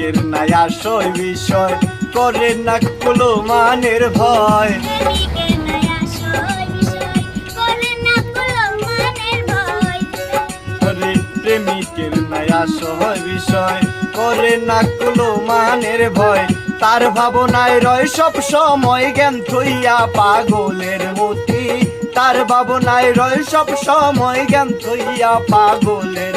প্রেমিকের নাই আসয় বিষয় করে না কুলো মানের ভয়। প্রেমিকের নাই আসয় বিষয় করে না কুলো মানের ভয়। তার ভাবনায় রয় সব সময় জ্ঞান থইয়া পাগলের মতি। তার ভাবনায় রয় সব সময় জ্ঞান থইয়া পাগলের